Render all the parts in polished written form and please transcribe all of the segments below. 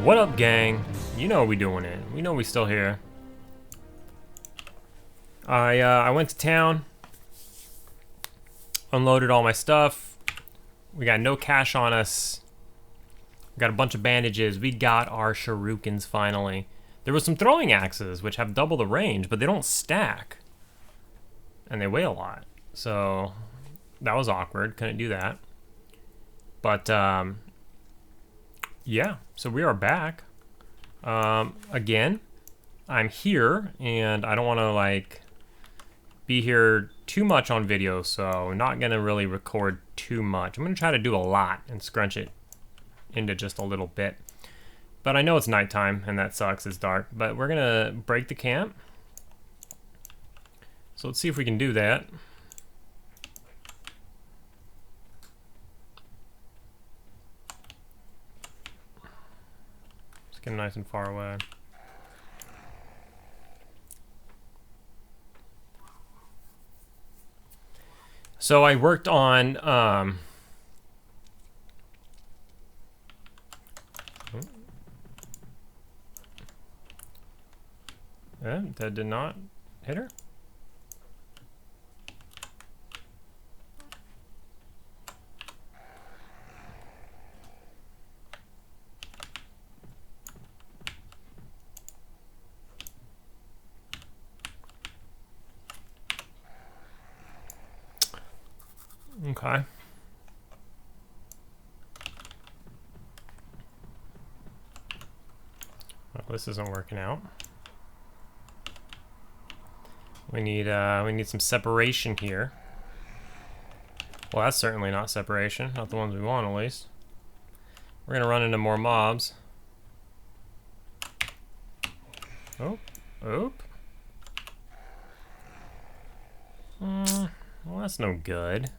What up, gang? You know we doing it. We know we still here. I went to town, unloaded all my stuff. We got no cash on us. We got a bunch of bandages. We got our shurikens finally. There was some throwing axes, which have double the range, but they don't stack. And they weigh a lot. So that was awkward. Couldn't do that. But yeah, so we are back. Again, I'm here, and I don't want to like be here too much on video, so not gonna really record too much. I'm gonna try to do a lot and scrunch it into just a little bit. But I know it's nighttime, and that sucks, it's dark. But we're gonna break the camp. So let's see if we can do that. Let's get nice and far away. So I worked on that did not hit her. Okay. Well, this isn't working out. We need some separation here. Well, that's certainly not separation. Not the ones we want, at least. We're gonna run into more mobs. Oh, oop. Well, that's no good.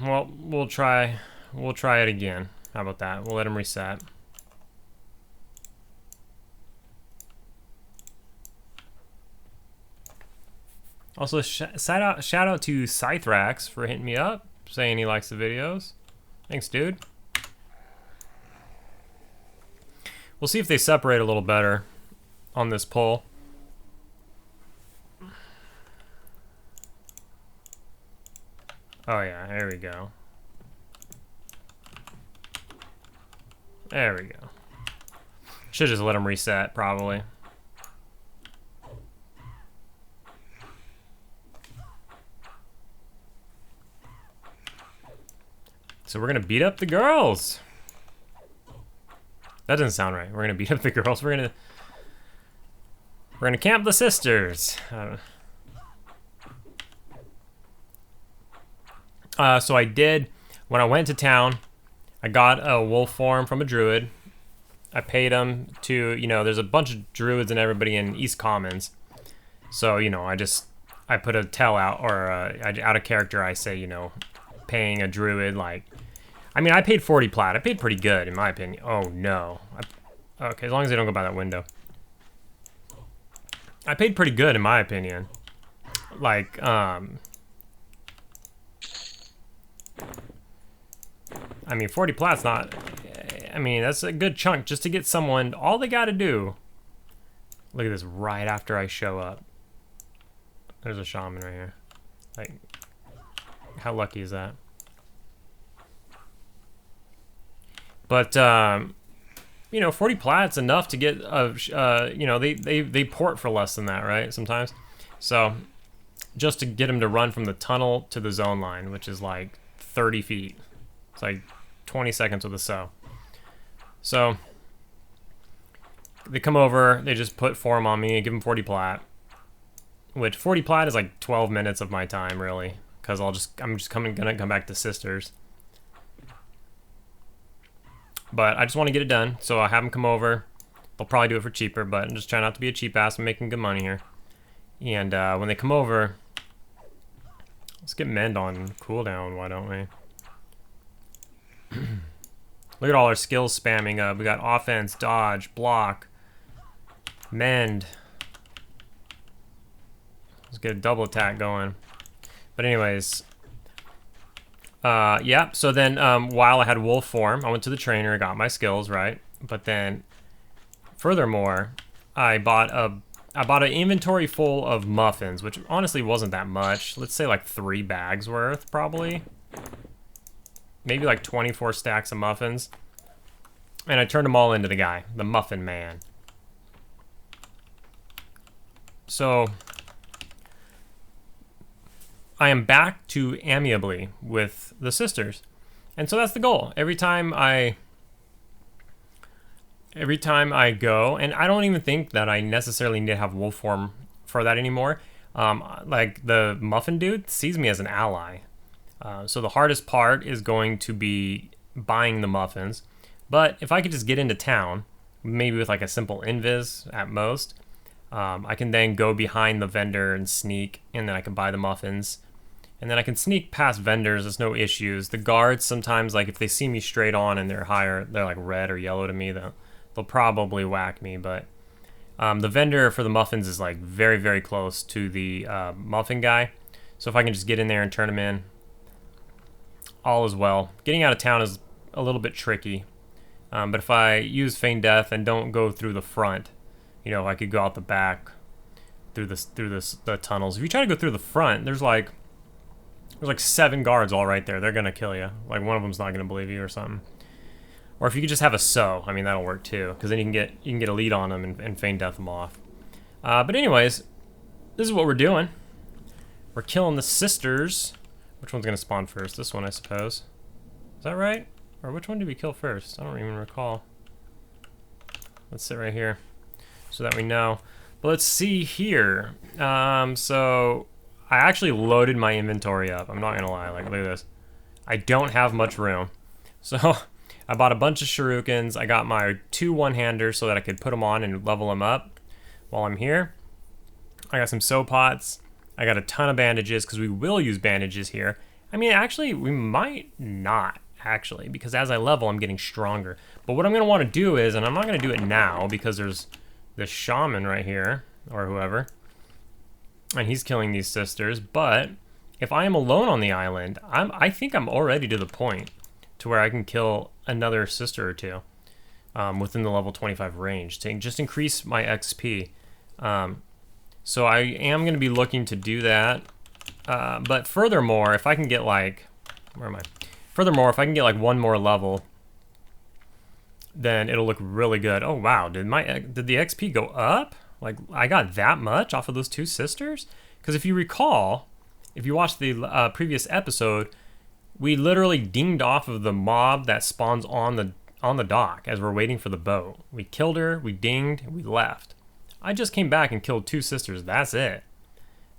Well, we'll try it again. How about that? We'll let him reset. Also, shout out to Scythrax for hitting me up, saying he likes the videos. Thanks, dude. We'll see if they separate a little better on this pull. Oh yeah, there we go. There we go. Should just let him reset, probably. So we're gonna beat up the girls. That doesn't sound right. We're gonna beat up the girls. We're gonna camp the sisters. So I did, when I went to town, I got a wolf form from a druid. I paid him to, you know, there's a bunch of druids and everybody in East Commons. So, you know, I put a tell out, or out of character, I say, you know, paying a druid, like, I mean, I paid 40 plat. I paid pretty good, in my opinion. Oh, no. Okay, as long as they don't go by that window. I paid pretty good, in my opinion. Like, I mean, 40 plat's not, I mean, that's a good chunk just to get someone, all they gotta do. Look at this, right after I show up. There's a shaman right here. Like, how lucky is that? But, you know, 40 plat's enough to get, you know, they port for less than that, right, sometimes? So, just to get them to run from the tunnel to the zone line, which is like 30 feet. It's like 20 seconds with a sow. So they come over, they just put form on me, give them 40 plat. Which 40 plat is like 12 minutes of my time, really, because I'm just gonna come back to sisters. But I just want to get it done, so I have them come over. They'll probably do it for cheaper, but I'm just trying not to be a cheap ass. I'm making good money here. And when they come over, let's get Mend on cooldown, why don't we? Look at all our skills spamming up. We got offense, dodge, block, Mend. Let's get a double attack going. But anyways, yeah, so then while I had wolf form, I went to the trainer, I got my skills, right? But then, furthermore, I bought an inventory full of muffins, which honestly wasn't that much. Let's say like 3 bags worth, probably. Maybe like 24 stacks of muffins. And I turned them all into the guy, the Muffin Man. So I am back to amiably with the sisters. And so that's the goal. Every time I go, and I don't even think that I necessarily need to have wolf form for that anymore. Like the muffin dude sees me as an ally. So the hardest part is going to be buying the muffins. But if I could just get into town, maybe with like a simple invis at most, I can then go behind the vendor and sneak, and then I can buy the muffins. And then I can sneak past vendors, there's no issues. The guards sometimes, like if they see me straight on and they're like red or yellow to me, they'll probably whack me. But the vendor for the muffins is like very, very close to the muffin guy. So if I can just get in there and turn him in, all is well. Getting out of town is a little bit tricky. But if I use Feign Death and don't go through the front, you know, I could go out the back through the tunnels. If you try to go through the front, there's like 7 guards all right there. They're gonna kill you. Like one of them's not gonna believe you or something. Or if you could just have a sow, I mean that'll work too, because then you can get a lead on them and Feign Death them off. But anyways, this is what we're doing. We're killing the sisters. Which one's gonna spawn first? This one, I suppose. Is that right? Or which one did we kill first? I don't even recall. Let's sit right here so that we know. But let's see here. So I actually loaded my inventory up. I'm not gonna lie, like look at this. I don't have much room. So I bought a bunch of shurikens. I got my 2 one-handers so that I could put them on and level them up while I'm here. I got some soap pots. I got a ton of bandages because we will use bandages here. I mean, actually, we might not, actually, because as I level, I'm getting stronger. But what I'm going to want to do is, and I'm not going to do it now because there's this shaman right here, or whoever, and he's killing these sisters. But if I am alone on the island, I think I'm already to the point to where I can kill another sister or two within the level 25 range to just increase my XP. So I am going to be looking to do that. But furthermore, if I can get like, where am I? Furthermore, if I can get like 1 more level, then it'll look really good. Oh wow, did the XP go up? Like I got that much off of those 2 sisters? Because if you recall, if you watched the previous episode, we literally dinged off of the mob that spawns on the dock as we're waiting for the boat. We killed her, we dinged, and we left. I just came back and killed 2 sisters. That's it.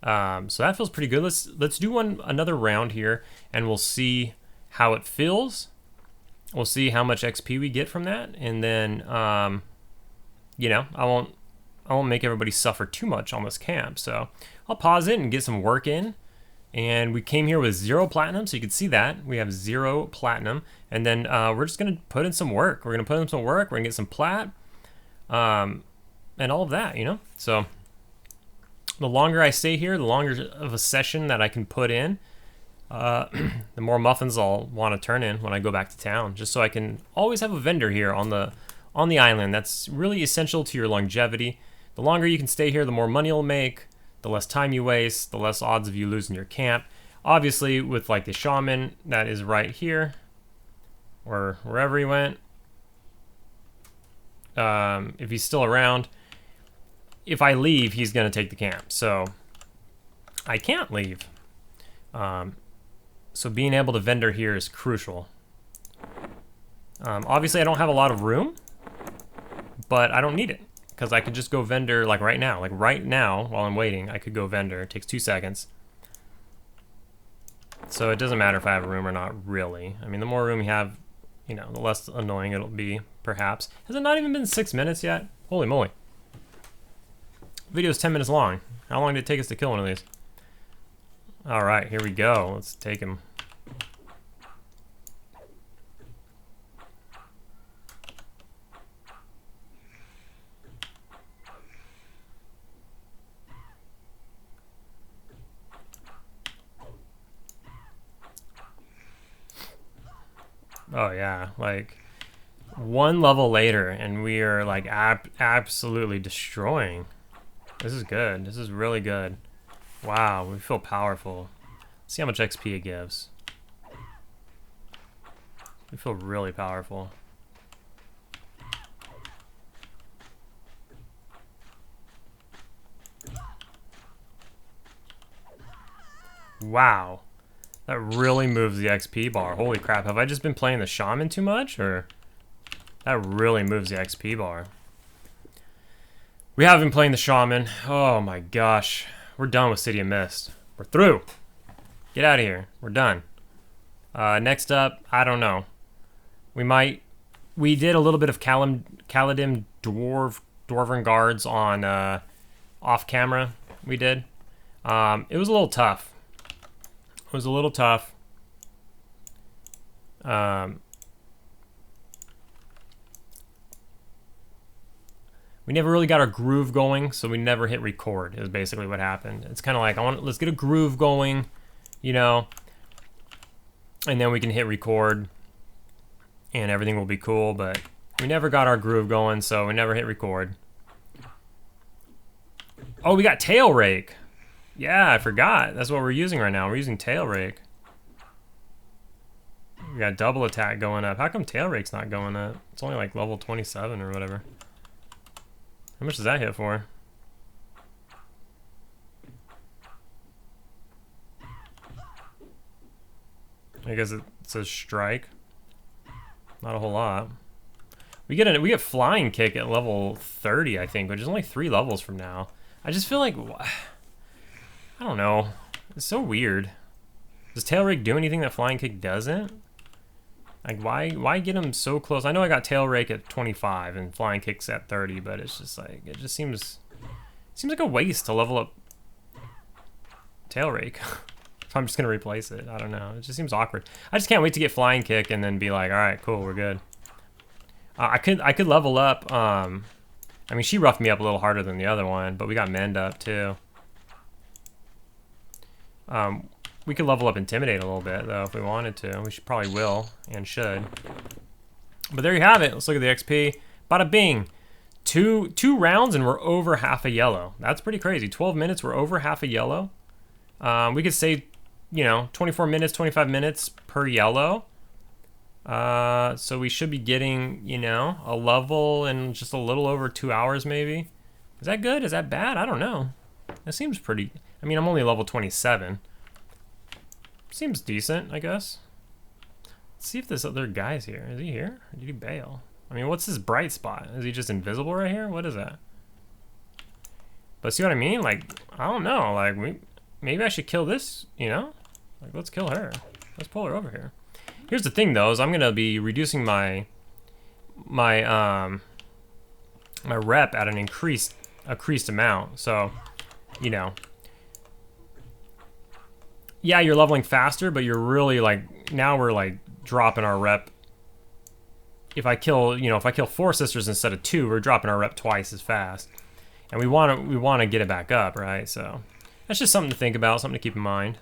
So that feels pretty good. Let's do another round here, and we'll see how it feels. We'll see how much XP we get from that, and then you know, I won't make everybody suffer too much on this camp. So I'll pause it and get some work in. And we came here with 0 platinum, so you can see that we have 0 platinum, and then we're just gonna put in some work. We're gonna put in some work. We're gonna get some plat. And all of that, you know? So the longer I stay here, the longer of a session that I can put in, the more muffins I'll want to turn in when I go back to town, just so I can always have a vendor here on the island. That's really essential to your longevity. The longer you can stay here, the more money you'll make, the less time you waste, the less odds of you losing your camp. Obviously, with like the shaman that is right here, or wherever he went, if he's still around, if I leave, he's going to take the camp. So I can't leave. So being able to vendor here is crucial. Obviously, I don't have a lot of room, but I don't need it because I could just go vendor like right now. Like right now, while I'm waiting, I could go vendor. It takes 2 seconds. So it doesn't matter if I have room or not, really. I mean, the more room you have, you know, the less annoying it'll be, perhaps. Has it not even been 6 minutes yet? Holy moly. Video's 10 minutes long. How long did it take us to kill one of these? All right, here we go. Let's take him. Oh yeah, like one level later and we are like absolutely destroying. This is good. This is really good. Wow, we feel powerful. Let's see how much XP it gives. We feel really powerful. Wow. That really moves the XP bar. Holy crap, have I just been playing the shaman too much, or? That really moves the XP bar. We have been playing the shaman. Oh my gosh. We're done with City of Mist. We're through. Get out of here. We're done. Next up, I don't know. We did a little bit of Caladim Dwarven Guards on off camera. We did. It was a little tough. It was a little tough. We never really got our groove going, so we never hit record, is basically what happened. It's kind of like, let's get a groove going, you know, and then we can hit record, and everything will be cool, but we never got our groove going, so we never hit record. Oh, we got Tail Rake. Yeah, I forgot. That's what we're using right now. We're using Tail Rake. We got double attack going up. How come Tail Rake's not going up? It's only like level 27 or whatever. How much does that hit for? I guess it says strike. Not a whole lot. We get flying kick at level 30, I think, which is only 3 levels from now. I just feel like, I don't know. It's so weird. Does Tail Rake do anything that flying kick doesn't? Like, why get him so close? I know I got Tail Rake at 25 and flying kick's at 30, but it's just like, it just seems like a waste to level up Tail Rake. If I'm just gonna replace it, I don't know. It just seems awkward. I just can't wait to get flying kick and then be like, all right, cool, we're good. I could level up. I mean, she roughed me up a little harder than the other one, but we got Mend up too. We could level up Intimidate a little bit, though, if we wanted to. We probably will and should. But there you have it. Let's look at the XP. Bada bing. Two rounds and we're over half a yellow. That's pretty crazy. 12 minutes, we're over half a yellow. We could say, you know, 24 minutes, 25 minutes per yellow. So we should be getting, you know, a level in just a little over 2 hours, maybe. Is that good? Is that bad? I don't know. That seems pretty... I mean, I'm only level 27. Seems decent, I guess. Let's see if this other guy's here. Is he here? Or did he bail? I mean, what's this bright spot? Is he just invisible right here? What is that? But see what I mean? Like, I don't know. Like, maybe I should kill this, you know? Like, let's kill her. Let's pull her over here. Here's the thing, though, is I'm gonna be reducing my rep at an increased amount. So, you know. Yeah, you're leveling faster, but you're really like, now we're like dropping our rep. If I kill 4 sisters instead of 2, we're dropping our rep twice as fast. And we want to get it back up, right? So that's just something to think about, something to keep in mind.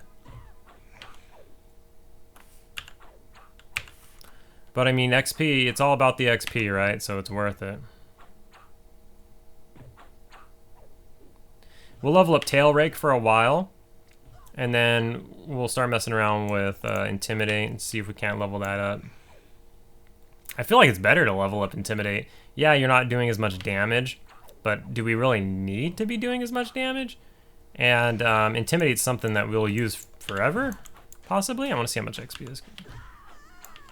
But I mean, XP, it's all about the XP, right? So it's worth it. We'll level up Tail Rake for a while. And then we'll start messing around with Intimidate and see if we can't level that up. I feel like it's better to level up Intimidate. Yeah, you're not doing as much damage, but do we really need to be doing as much damage? And Intimidate's something that we'll use forever, possibly. I want to see how much XP this gives.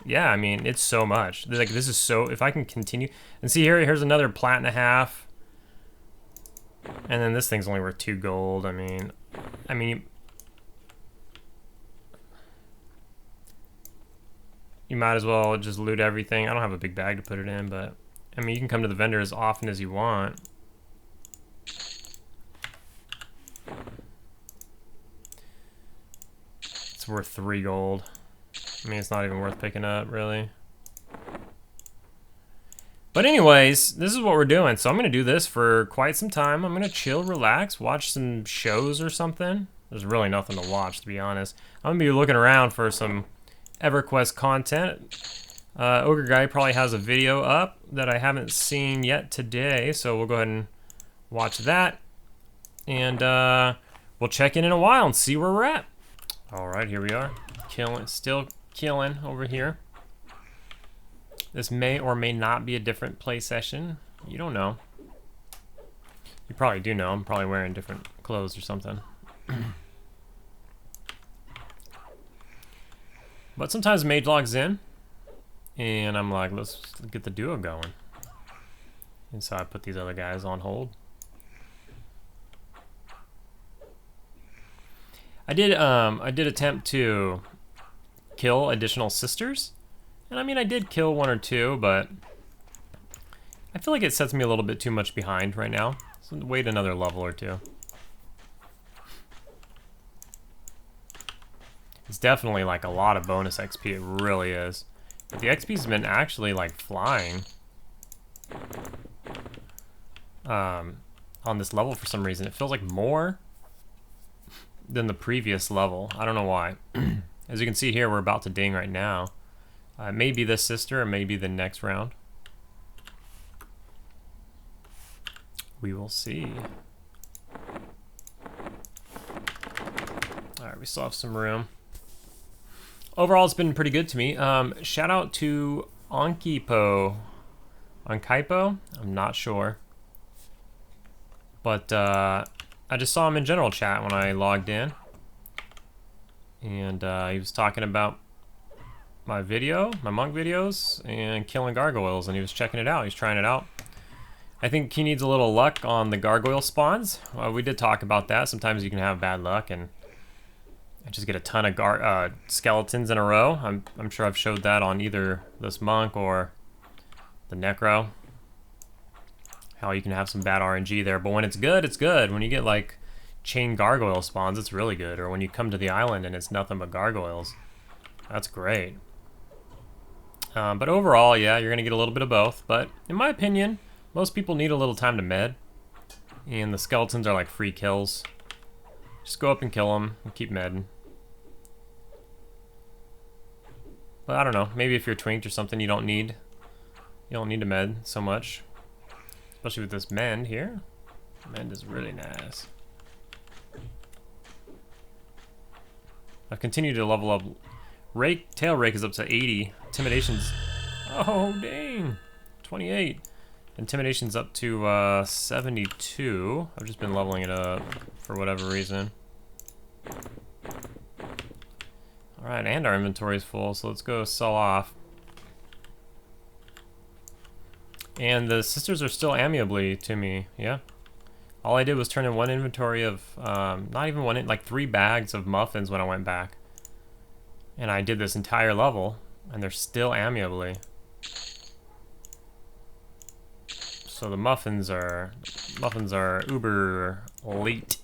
Yeah, I mean, it's so much. Like, this is so... If I can continue... And see, here's another plat and a half. And then this thing's only worth 2 gold. I mean... you might as well just loot everything. I don't have a big bag to put it in, but I mean, you can come to the vendor as often as you want. It's worth 3 gold. I mean, it's not even worth picking up, really. But anyways, this is what we're doing. So I'm going to do this for quite some time. I'm going to chill, relax, watch some shows or something. There's really nothing to watch, to be honest. I'm going to be looking around for some EverQuest content. Ogre Guy probably has a video up that I haven't seen yet today. So we'll go ahead and watch that. And we'll check in a while and see where we're at. All right, here we are. Still killing over here. This may or may not be a different play session. You don't know. You probably do know. I'm probably wearing different clothes or something. But sometimes Mage logs in, and I'm like, let's get the duo going. And so I put these other guys on hold. I did attempt to kill additional sisters. And I mean, I did kill 1 or 2, but I feel like it sets me a little bit too much behind right now. So wait another level or 2. It's definitely like a lot of bonus XP, it really is. But the XP's been actually like flying on this level for some reason. It feels like more than the previous level. I don't know why. As you can see here, we're about to ding right now. Maybe this sister, or maybe the next round. We will see. Alright, we still have some room. Overall, it's been pretty good to me. Shout out to Onkipo. Onkaipo? I'm not sure. But I just saw him in general chat when I logged in. And he was talking about my monk videos, and killing gargoyles, and he was checking it out. He's trying it out. I think he needs a little luck on the gargoyle spawns. We did talk about that. Sometimes you can have bad luck, and I just get a ton of skeletons in a row. I'm sure I've showed that on either this monk or the necro. How you can have some bad RNG there, but when it's good, it's good. When you get like chain gargoyle spawns, it's really good. Or when you come to the island and it's nothing but gargoyles, that's great. But overall, yeah, you're going to get a little bit of both. But in my opinion, most people need a little time to med. And the skeletons are like free kills. Just go up and kill them and keep medding. But I don't know, maybe if you're twinked or something, you don't need to med so much. Especially with this mend here. Mend is really nice. I've continued to level up. Tail rake is up to 80. Intimidation's, oh dang, 28. Intimidation's up to 72. I've just been leveling it up for whatever reason. All right, and our inventory is full, so let's go sell off. And the sisters are still amiably to me, yeah. All I did was turn in 1 inventory of, not even 1, like 3 bags of muffins when I went back. And I did this entire level, and they're still amiably. So the muffins are uber late.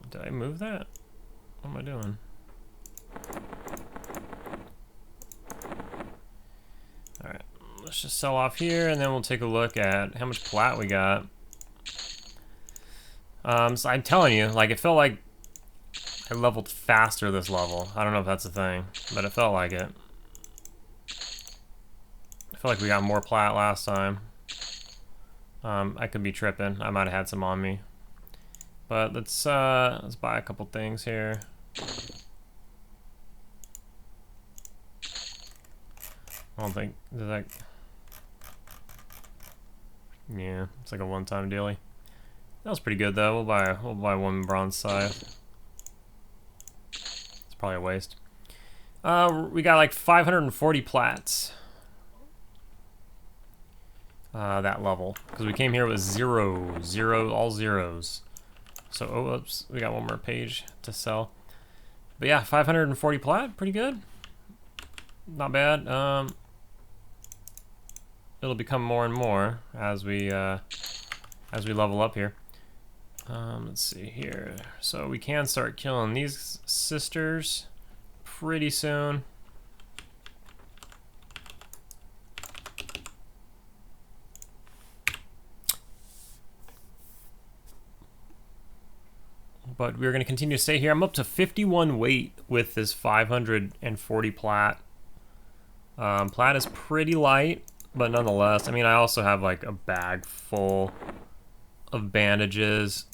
Did I move that? What am I doing? Alright, let's just sell off here, and then we'll take a look at how much plat we got. So I'm telling you, like, it felt like I leveled faster this level. I don't know if that's a thing, but it felt like it. I feel like we got more plat last time. I could be tripping. I might have had some on me. But let's buy a couple things here. I don't think does that. Yeah, it's like a one-time dealie. That was pretty good though. We'll buy 1 bronze scythe. It's probably a waste. We got like 540 plats. That level, because we came here with 0, all zeros. So, oh, oops, we got 1 more page to sell. But yeah, 540 plat, pretty good. Not bad. It'll become more and more as we level up here. Let's see here. So we can start killing these sisters pretty soon. But we're going to continue to stay here. I'm up to 51 weight with this 540 plat. Plat is pretty light, but nonetheless, I mean, I also have like a bag full of bandages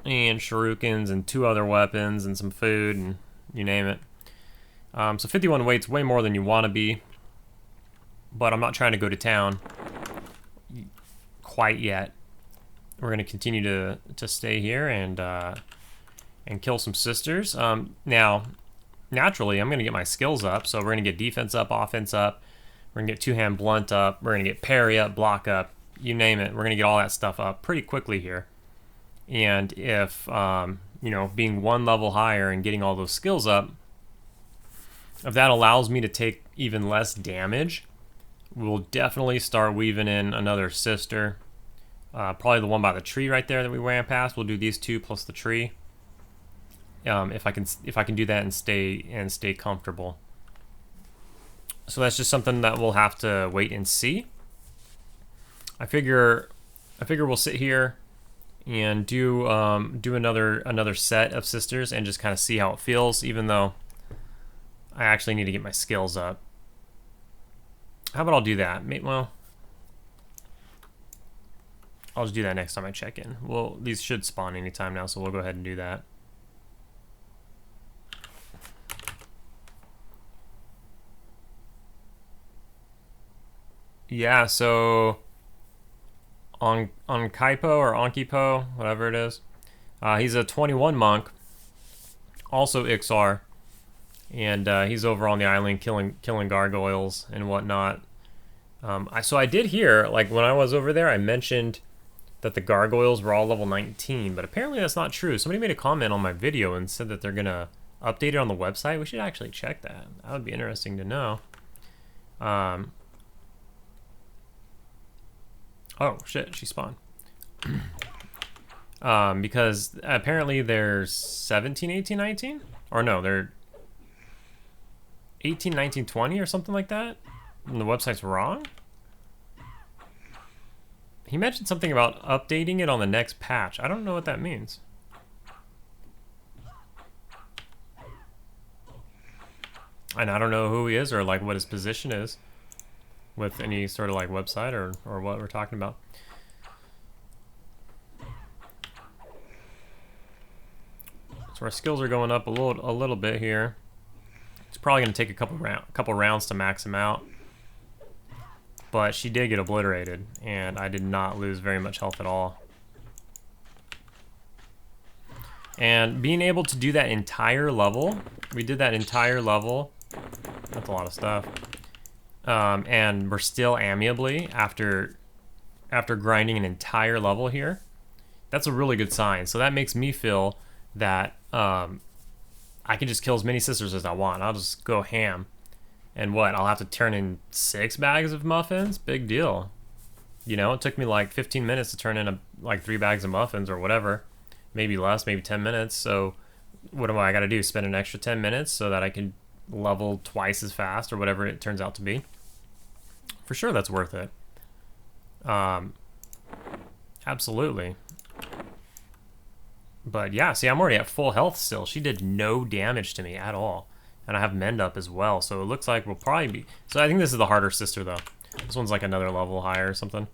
and shurikens and 2 other weapons and some food and you name it. So 51 weight's way more than you want to be, but I'm not trying to go to town quite yet. We're going to continue to stay here and kill some sisters. Now, naturally, I'm going to get my skills up, so we're going to get defense up, offense up, we're going to get two-hand blunt up, we're going to get parry up, block up, you name it. We're going to get all that stuff up pretty quickly here. And if, you know, being 1 level higher and getting all those skills up, if that allows me to take even less damage, we'll definitely start weaving in another sister. Probably the one by the tree right there that we ran past. We'll do these 2 plus the tree. If I can do that and stay comfortable. So that's just something that we'll have to wait and see. I figure we'll sit here and do another set of sisters and just kind of see how it feels, even though I actually need to get my skills up. How about I'll do that? Well, I'll just do that next time I check in. Well, these should spawn anytime now, so we'll go ahead and do that. Yeah, so on Kaipo or Onkipo, whatever it is, he's a 21 monk, also Iksar, and he's over on the island killing gargoyles and whatnot. So I did hear, like when I was over there, I mentioned that the gargoyles were all level 19, but apparently that's not true. Somebody made a comment on my video and said that they're gonna update it on the website. We should actually check that. That would be interesting to know. Oh shit, she spawned. Because apparently they're 17, 18, 19? Or no, they're 18, 19, 20 or something like that? And the website's wrong? He mentioned something about updating it on the next patch. I don't know what that means. And I don't know who he is or like what his position is with any sort of like website or what we're talking about. So our skills are going up a little bit here. It's probably going to take a couple rounds to max him out. But she did get obliterated, and I did not lose very much health at all. And being able to do that entire level, we did that entire level. That's a lot of stuff. And we're still amiably after grinding an entire level here. That's a really good sign. So that makes me feel that I can just kill as many sisters as I want. I'll just go ham. And what? I'll have to turn in 6 bags of muffins? Big deal. You know, it took me like 15 minutes to turn in like 3 bags of muffins or whatever. Maybe less, maybe 10 minutes. So what do I got to do? Spend an extra 10 minutes so that I can level twice as fast or whatever it turns out to be. For sure that's worth it. Absolutely. But yeah, see, I'm already at full health still. She did no damage to me at all. And I have mend up as well, so it looks like we'll probably be... So I think this is the harder sister, though. This one's like another level higher or something.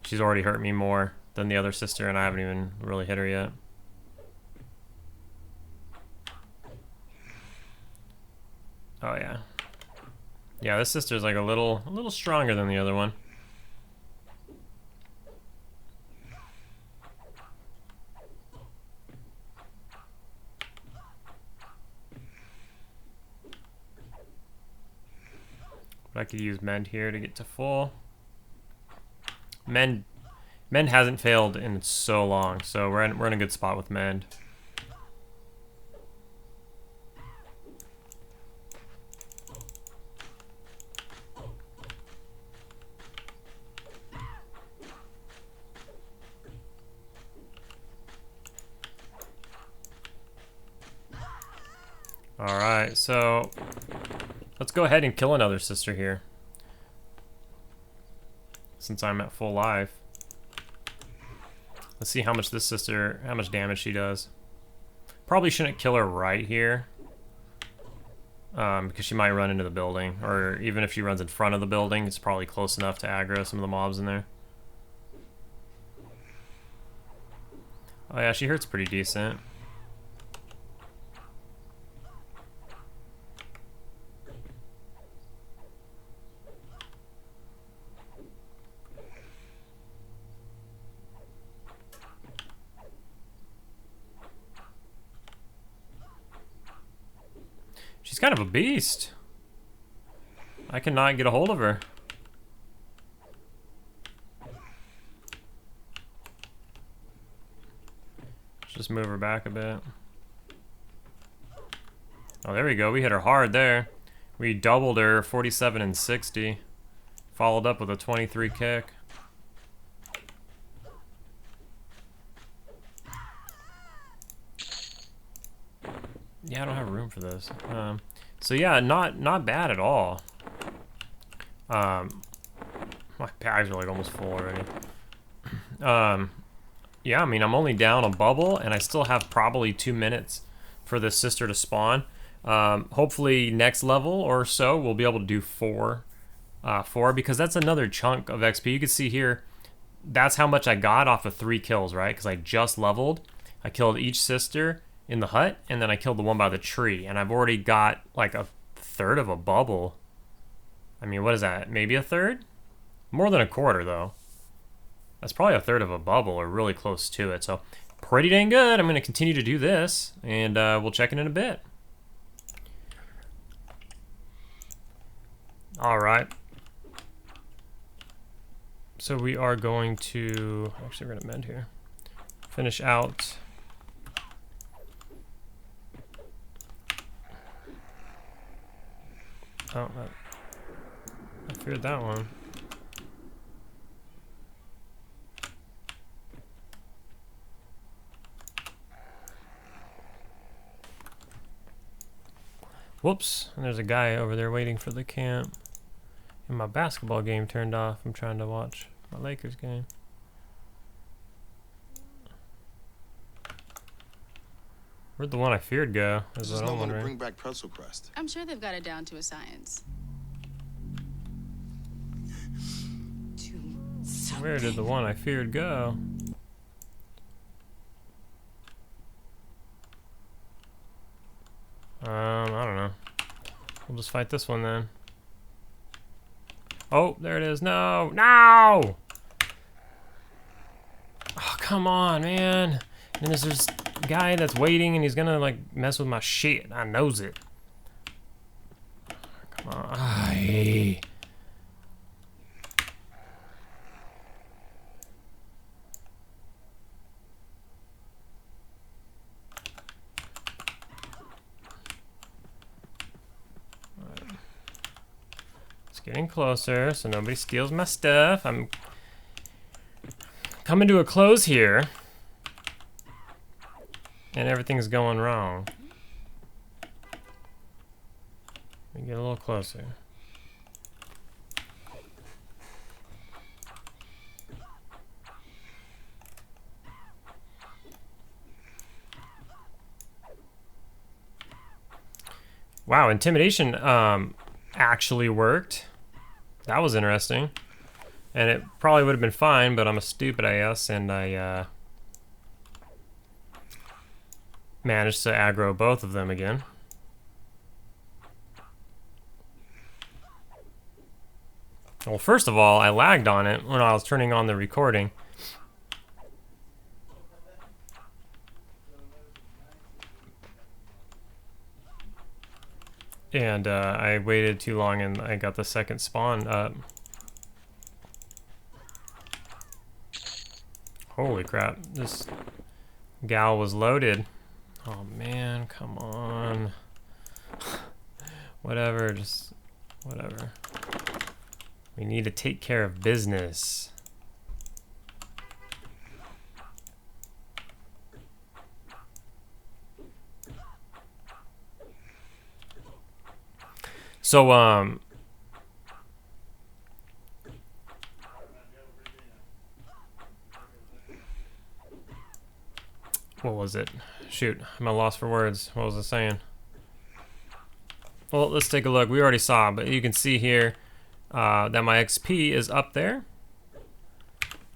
She's already hurt me more than the other sister, and I haven't even really hit her yet. Oh, yeah. Yeah, this sister's like a little stronger than the other one. But I could use Mend here to get to full. Mend hasn't failed in so long, so we're in a good spot with Mend. Alright, so let's go ahead and kill another sister here. Since I'm at full life. Let's see how much this sister, how much damage she does. Probably shouldn't kill her right here. Because she might run into the building. Or even if she runs in front of the building, it's probably close enough to aggro some of the mobs in there. Oh yeah, she hurts pretty decent. She's kind of a beast. I cannot get a hold of her. Let's just move her back a bit. Oh, there we go. We hit her hard there. We doubled her 47 and 60. Followed up with a 23 kick. Yeah, I don't have room for this. So yeah, not bad at all. My bags are like almost full already. Yeah, I mean, I'm only down a bubble, and I still have probably 2 minutes for this sister to spawn. Hopefully next level or so, we'll be able to do four, because that's another chunk of XP. You can see here, that's how much I got off of 3 kills, right? Because I just leveled. I killed each sister in the hut, and then I killed the one by the tree, and I've already got like a third of a bubble. I mean, what is that? Maybe a third? More than a quarter, though. That's probably a third of a bubble, or really close to it, so pretty dang good. I'm going to continue to do this, and we'll check in a bit. Alright. So we are going to... Actually, we're going to mend here. Finish out... Oh, I feared that one. Whoops, and there's a guy over there waiting for the camp. And my basketball game turned off. I'm trying to watch my Lakers game. Where'd the one I feared go? Is what I'm wondering. Bring back pretzel crust. I'm sure they've got it down to a science. Where did the one I feared go? I don't know. We'll just fight this one then. Oh, there it is. No! No! Oh, come on, man. And there's this guy that's waiting and he's gonna like mess with my shit. I knows it. Come on. Aye. It's getting closer so nobody steals my stuff. I'm coming to a close here. And everything's going wrong. Let me get a little closer. Wow, intimidation actually worked. That was interesting. And it probably would have been fine, but I'm a stupid ass and I managed to aggro both of them again. Well, first of all, I lagged on it when I was turning on the recording. And I waited too long and I got the second spawn up. Holy crap, this gal was loaded. Oh man, come on. Whatever, just whatever. We need to take care of business. So, what was it? Shoot, I'm at a loss for words. What was I saying? Well, let's take a look. We already saw, but you can see here that my XP is up there.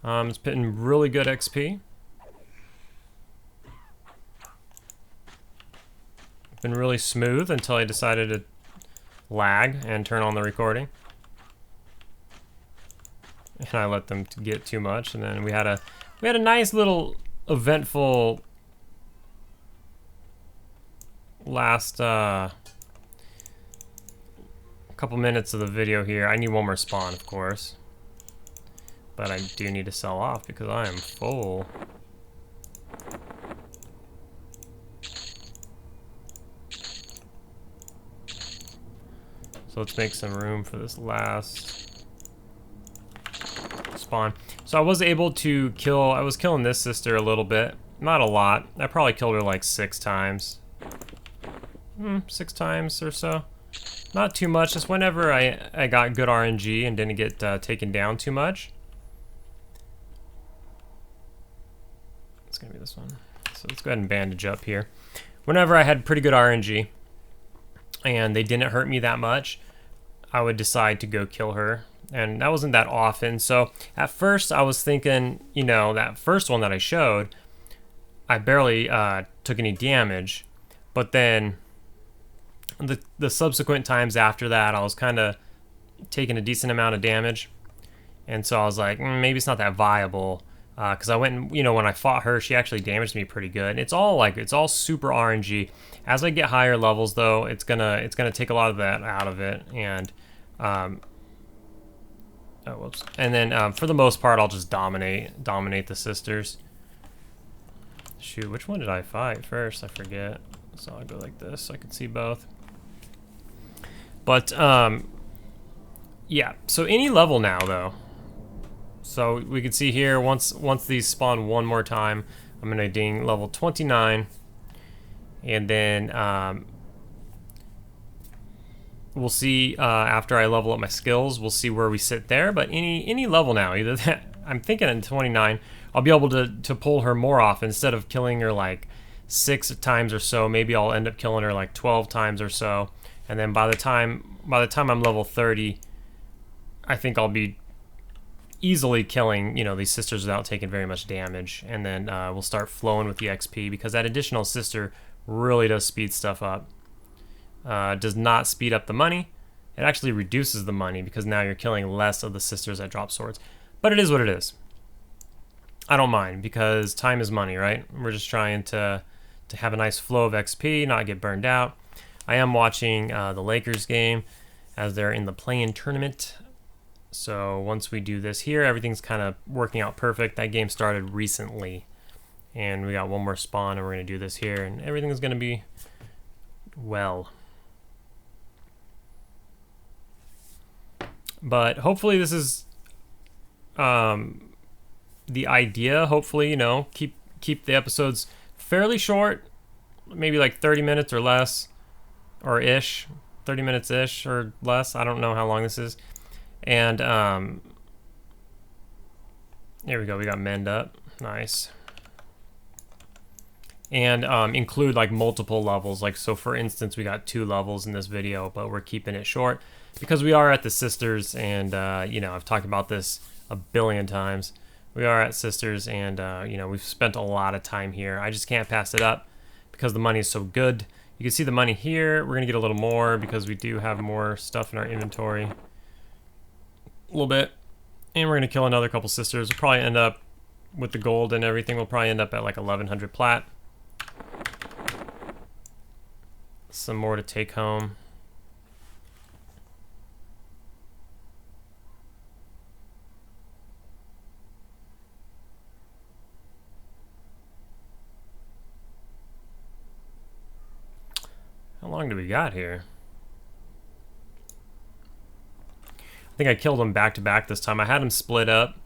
It's been really good XP. Been really smooth until I decided to lag and turn on the recording. And I let them get too much, and then we had a nice little eventful last couple minutes of the video here. I need one more spawn, of course, but I do need to sell off because I am full. So let's make some room for this last spawn. So I was able to kill, I was killing this sister a little bit, not a lot. I probably killed her like 6 times. 6 times or so. Not too much, just whenever I got good RNG and didn't get taken down too much. It's gonna be this one. So let's go ahead and bandage up here. Whenever I had pretty good RNG and they didn't hurt me that much, I would decide to go kill her. And that wasn't that often. So at first I was thinking, you know, that first one that I showed, I barely took any damage. But then the subsequent times after that, I was kind of taking a decent amount of damage. And so I was like, maybe it's not that viable. Because I went and, you know, when I fought her, she actually damaged me pretty good. It's all super RNG. As I get higher levels, though, it's gonna take a lot of that out of it. And oh, whoops. And then for the most part, I'll just dominate the sisters. Shoot, which one did I fight first? I forget. So I'll go like this so I can see both. But yeah. So any level now, though. So we can see here, once these spawn one more time, I'm gonna ding level 29, and then we'll see after I level up my skills, we'll see where we sit there. But any level now, either that, I'm thinking in 29, I'll be able to pull her more often. Instead of killing her like 6 times or so, maybe I'll end up killing her like 12 times or so. And then by the time I'm level 30, I think I'll be easily killing, you know, these sisters without taking very much damage. And then we'll start flowing with the XP, because that additional sister really does speed stuff up. Does not speed up the money. It actually reduces the money, because now you're killing less of the sisters that drop swords. But it is what it is. I don't mind, because time is money, right? We're just trying to have a nice flow of XP, not get burned out. I am watching the Lakers game as they're in the play-in tournament. So once we do this here, everything's kind of working out perfect. That game started recently, and we got one more spawn, and we're going to do this here, and everything's going to be well. But hopefully this is the idea. Hopefully, you know, keep the episodes fairly short, maybe like 30 minutes or less, or ish, 30 minutes ish or less. I don't know how long this is. And there we go, we got mend up, nice. And include like multiple levels, like, so for instance, we got 2 levels in this video, but we're keeping it short because we are at the sisters, and you know, I've talked about this a billion times. We are at sisters, and you know, we've spent a lot of time here. I just can't pass it up because the money is so good. You can see the money here. We're gonna get a little more because we do have more stuff in our inventory. A little bit. And we're gonna kill another couple sisters. We'll probably end up with the gold and everything. We'll probably end up at like 1100 plat. Some more to take home. How long do we got here? I think I killed them back to back this time. I had them split up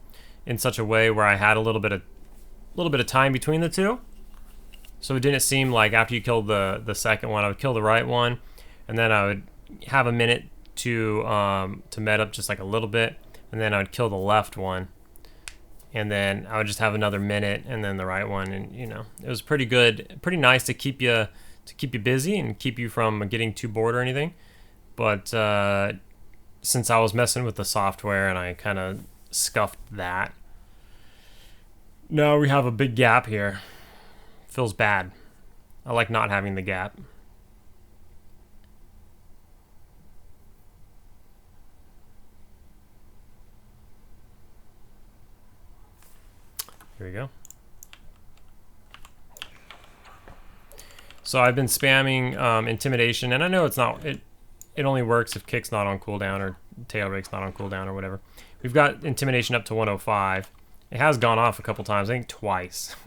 in such a way where I had a little bit of time between the two. So it didn't seem like after you killed the second one, I would kill the right one, and then I would have a minute to med up just like a little bit, and then I would kill the left one, and then I would just have another minute, and then the right one, and you know, it was pretty good, pretty nice to keep you busy and keep you from getting too bored or anything. But since I was messing with the software and I kind of scuffed that, now we have a big gap here. Feels bad. I like not having the gap. Here we go. So I've been spamming intimidation, and I know it's not, it only works if kick's not on cooldown or tail rake's not on cooldown or whatever. We've got intimidation up to 105. It has gone off a couple times, I think twice.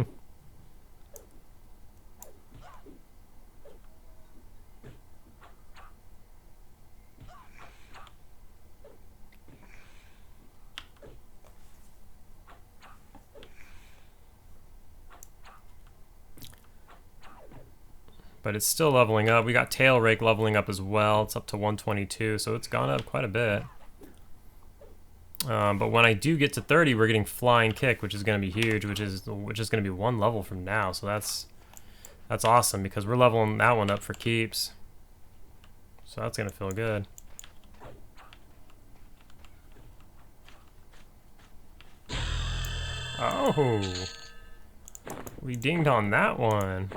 But it's still leveling up. We got tail rake leveling up as well. It's up to 122, so it's gone up quite a bit. But when I do get to 30, we're getting flying kick, which is going to be huge, which is going to be one level from now. So that's awesome because we're leveling that one up for keeps. So that's going to feel good. Oh, we dinged on that one.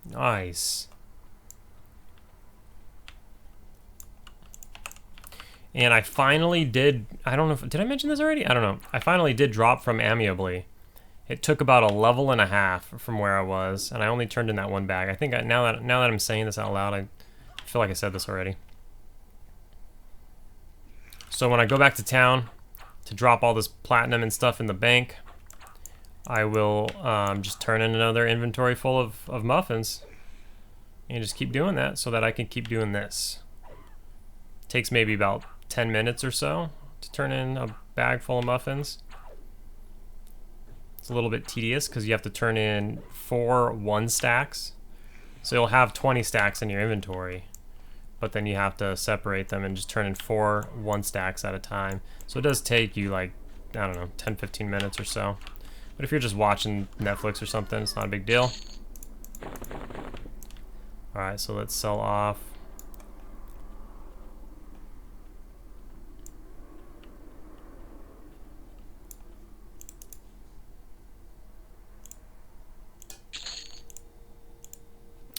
Nice. And I finally did, I don't know if, did I mention this already? I don't know. I finally did drop from amiably. It took about a level and a half from where I was, and I only turned in that one bag. I think now that I'm saying this out loud, I feel like I said this already. So when I go back to town to drop all this platinum and stuff in the bank, I will just turn in another inventory full of muffins and just keep doing that so that I can keep doing this. Takes maybe about 10 minutes or so to turn in a bag full of muffins. It's a little bit tedious because you have to turn in 4 1 stacks. So you'll have 20 stacks in your inventory, but then you have to separate them and just turn in 4 1 stacks at a time. So it does take you like, I don't know, 10-15 minutes or so. But if you're just watching Netflix or something, it's not a big deal. Alright, so let's sell off.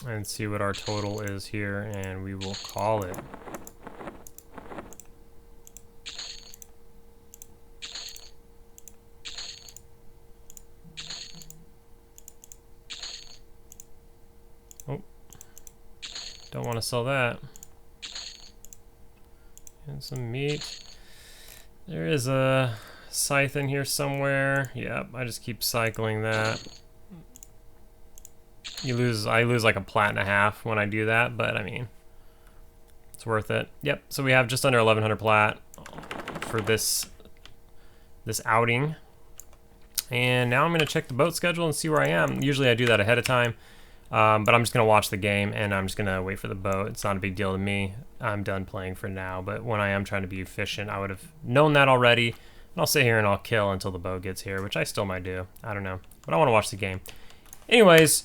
And see what our total is here, and we will call it. Don't want to sell that. And some meat. There is a scythe in here somewhere. Yep, I just keep cycling that. I lose like a plat and a half when I do that, but I mean, it's worth it. Yep, so we have just under 1100 plat for this outing. And now I'm going to check the boat schedule and see where I am. Usually I do that ahead of time. But I'm just going to watch the game, and I'm just going to wait for the boat. It's not a big deal to me. I'm done playing for now, but when I am trying to be efficient, I would have known that already. And I'll sit here and I'll kill until the boat gets here, which I still might do. I don't know. But I want to watch the game. Anyways,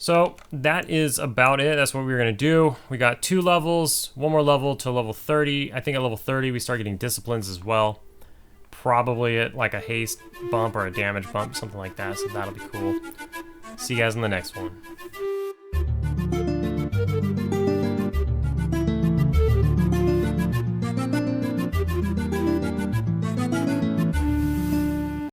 so that is about it. That's what we were going to do. We got 2 levels, 1 more level to level 30. I think at level 30 we start getting disciplines as well. Probably at like a haste bump or a damage bump, something like that. So that'll be cool. See you guys in the next one.